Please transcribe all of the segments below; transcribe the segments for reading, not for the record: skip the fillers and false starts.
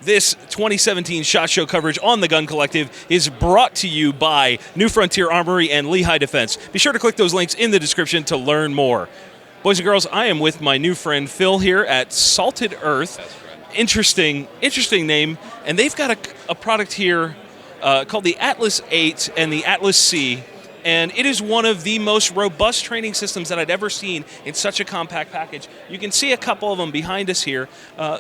This 2017 SHOT Show coverage on the Gun Collective is brought to you by New Frontier Armory and Lehigh Defense. Be sure to click those links in the description to learn more. Boys and girls, I am with my new friend Phil here at Salted Earth. Interesting name. And they've got a product here called the Atlas 8 and the Atlas C. And it is one of the most robust training systems that I'd ever seen in such a compact package. You can see a couple of them behind us here.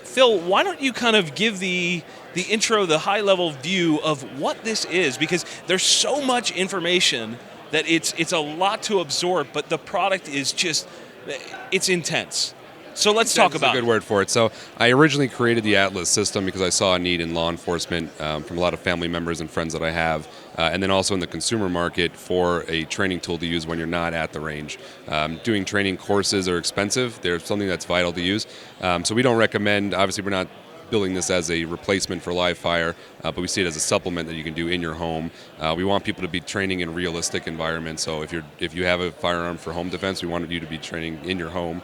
Phil, why don't you kind of give the intro, the high-level view of what this is? Because there's so much information that it's a lot to absorb, but the product is just, it's intense. So let's talk about it. That's a good word for it. So I originally created the Atlas system because I saw a need in law enforcement from a lot of family members and friends that I have, and then also in the consumer market for a training tool to use when you're not at the range. Doing training courses are expensive. They're something that's vital to use. So we don't recommend, obviously we're not building this as a replacement for live fire, but we see it as a supplement that you can do in your home. We want people to be training in realistic environments. So if you have a firearm for home defense, we want you to be training in your home.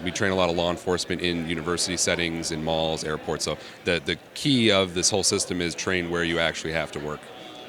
We train a lot of law enforcement in university settings, in malls, airports. So the key of this whole system is train where you actually have to work.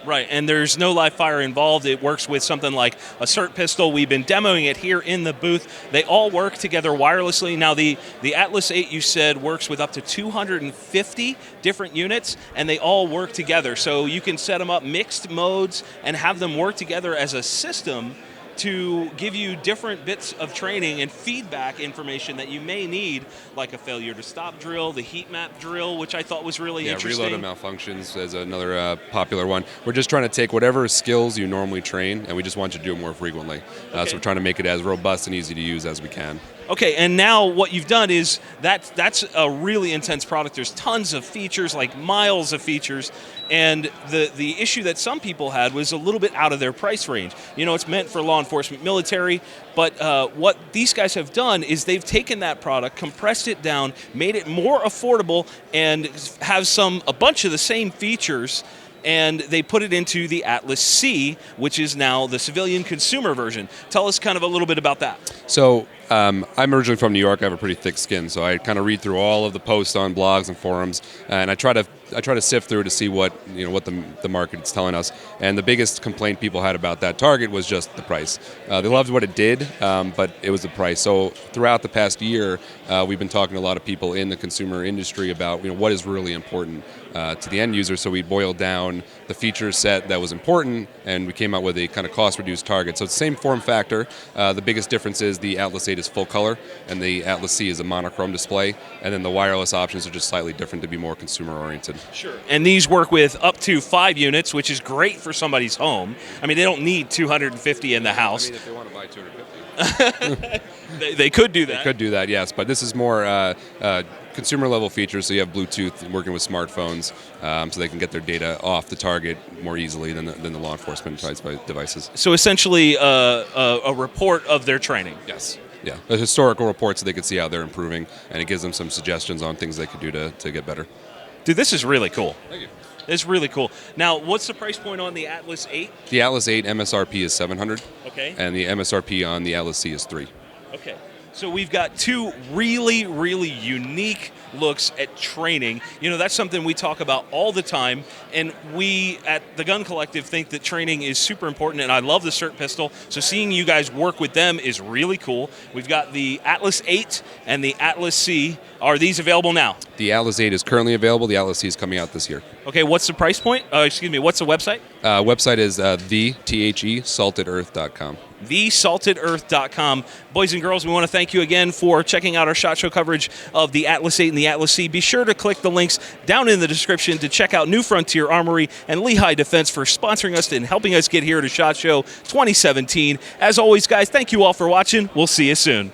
Right, and there's no live fire involved. It works with something like a SIRT pistol. We've been demoing it here in the booth. They all work together wirelessly. Now, the Atlas 8, you said, works with up to 250 different units, and they all work together. So you can set them up mixed modes and have them work together as a system to give you different bits of training and feedback information that you may need, like a failure to stop drill, the heat map drill, which I thought was really interesting. Reload and malfunctions is another popular one. We're just trying to take whatever skills you normally train, and we just want you to do it more frequently. So we're trying to make it as robust and easy to use as we can. Okay, and now what you've done is that's a really intense product. There's tons of features, like miles of features, and the issue that some people had was a little bit out of their price range. You know, it's meant for law enforcement, military, but what these guys have done is they've taken that product, compressed it down, made it more affordable, and have a bunch of the same features, and they put it into the Atlas C, which is now the civilian consumer version. Tell us kind of a little bit about that. So I'm originally from New York. I have a pretty thick skin, so I kind of read through all of the posts on blogs and forums, and I try to sift through to see what the market is telling us. And the biggest complaint people had about that target was just the price. They loved what it did, but it was the price. So throughout the past year, we've been talking to a lot of people in the consumer industry about what is really important to the end user. So we boiled down the feature set that was important, and we came out with a kind of cost-reduced target. So it's the same form factor. The biggest difference is the Atlas 8 is full color, and the Atlas C is a monochrome display, and then the wireless options are just slightly different to be more consumer-oriented. Sure. And these work with up to 5 units, which is great for somebody's home. I mean, they don't need 250 in the house. I mean, if they want to buy 250. They could do that. They could do that, yes. But this is more consumer-level features, so you have Bluetooth working with smartphones, so they can get their data off the target more easily than the law enforcement devices. So essentially a report of their training. Yes. Yeah, a historical report so they can see how they're improving, and it gives them some suggestions on things they could do to get better. Dude, this is really cool. Thank you. It's really cool. Now, what's the price point on the Atlas 8? The Atlas 8 MSRP is $700. Okay. And the MSRP on the Atlas C is $300. Okay. So we've got two really, really unique looks at training. You know, that's something we talk about all the time, and we at the Gun Collective think that training is super important, and I love the SIRT pistol, so seeing you guys work with them is really cool. We've got the Atlas 8 and the Atlas C. Are these available now? The Atlas 8 is currently available. The Atlas C is coming out this year. Okay, what's the price point? What's the website? Website is saltedearth.com. thesaltedearth.com. Boys and girls, we want to thank you again for checking out our SHOT Show coverage of the Atlas 8 and the Atlas C. Be sure to click the links down in the description to check out New Frontier Armory and Lehigh Defense for sponsoring us and helping us get here to SHOT Show 2017. As always, guys, thank you all for watching. We'll see you soon.